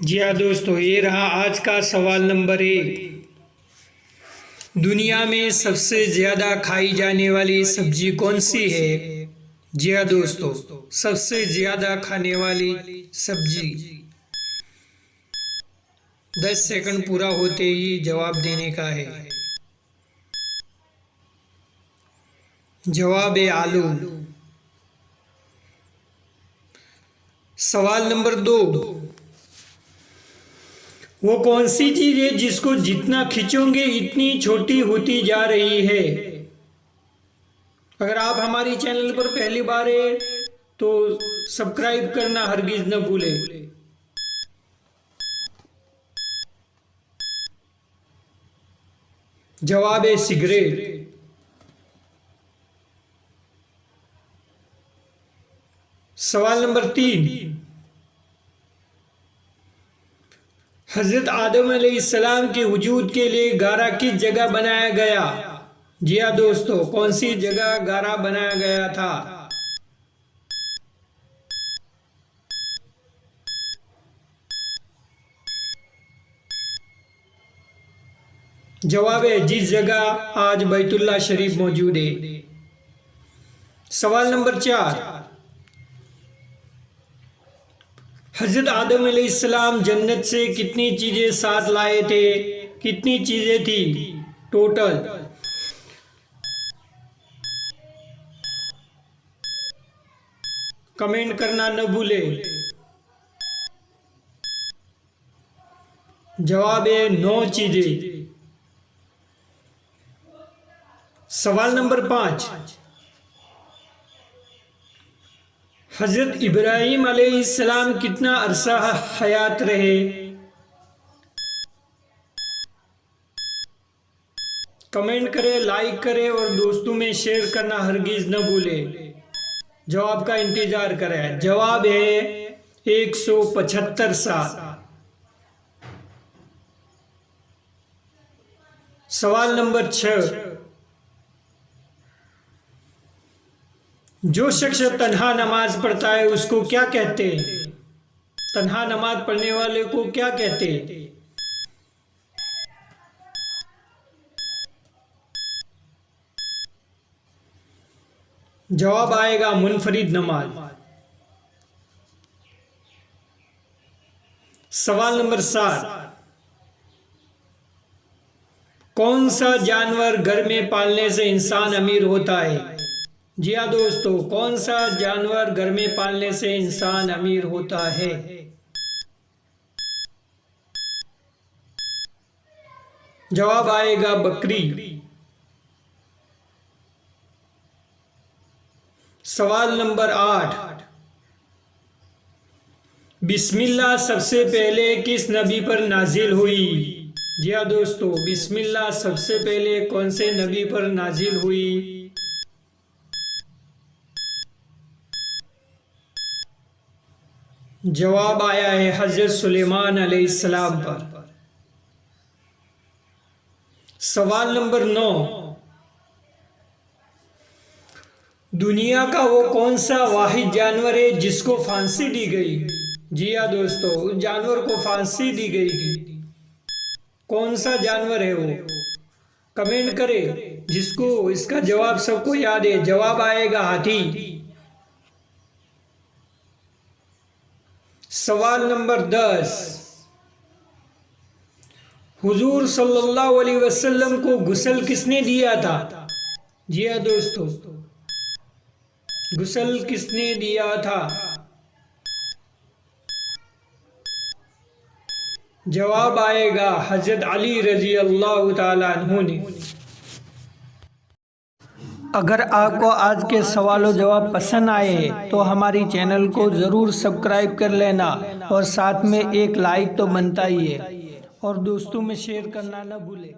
जी हाँ दोस्तों, ये रहा आज का सवाल नंबर 1। दुनिया में सबसे ज़्यादा खाई जाने वाली सब्जी कौन सी है? जी हाँ दोस्तों, सबसे ज़्यादा खाने वाली सब्जी। 10 सेकंड पूरा होते ही जवाब देने का है। जवाब है आलू। सवाल नंबर 2। वो कौन सी चीज है जिसको जितना खींचोगे इतनी छोटी होती जा रही है? अगर आप हमारी चैनल पर पहली बार है तो सब्सक्राइब करना हरगिज न भूले। जवाब है सिगरेट। सवाल नंबर 3। हजरत आदम अलैहिस्सलाम के वजूद के लिए गारा किस जगह बनाया गया? जी हाँ दोस्तों, कौन सी जगह गारा बनाया गया था? जवाब है जिस जगह आज बैतुल्लाह शरीफ मौजूद है। सवाल नंबर 4। हजरत आदम अलैहिस्सलाम जन्नत से कितनी चीजें साथ लाए थे? कितनी चीजें थी टोटल? कमेंट करना न भूले। जवाब है 9 चीजें। सवाल नंबर 5। हजरत इब्राहिम अलैहिस्सलाम कितना अरसा हयात रहे? कमेंट करें, लाइक करें और दोस्तों में शेयर करना हरगिज न भूले। जवाब का इंतजार करें। जवाब है 175 साल। सवाल नंबर 6। जो शख्स तन्हा नमाज पढ़ता है उसको क्या कहते हैं? तन्हा नमाज पढ़ने वाले को क्या कहते हैं? जवाब आएगा मुनफरिद नमाज। सवाल नंबर 7। कौन सा जानवर घर में पालने से इंसान अमीर होता है? जी हाँ दोस्तों, कौन सा जानवर घर में पालने से इंसान अमीर होता है? जवाब आएगा बकरी। सवाल नंबर 8। बिस्मिल्लाह सबसे पहले किस नबी पर नाजिल हुई? जी हाँ दोस्तों, बिस्मिल्लाह सबसे पहले कौन से नबी पर नाजिल हुई? जवाब आया है हजरत सुलेमान अलैहिस्सलाम पर। सवाल नंबर 9। दुनिया का वो कौन सा वाहिद जानवर है जिसको फांसी दी गई? जी हाँ दोस्तों, उस जानवर को फांसी दी गई थी। कौन सा जानवर है वो? कमेंट करें जिसको इसका जवाब सबको याद है। जवाब आएगा हाथी। सवाल नंबर 10। हुजूर सल्लल्लाहु अलैहि वसल्लम को गुस्ल किसने दिया था? जी हाँ दोस्तों, गुस्ल किसने दिया था? जवाब आएगा हजरत अली रजी अल्लाह ताला अन्हु ने। अगर आपको आज के सवालों जवाब पसंद आए तो हमारी चैनल को ज़रूर सब्सक्राइब कर लेना और साथ में एक लाइक तो बनता ही है और दोस्तों में शेयर करना न भूलें।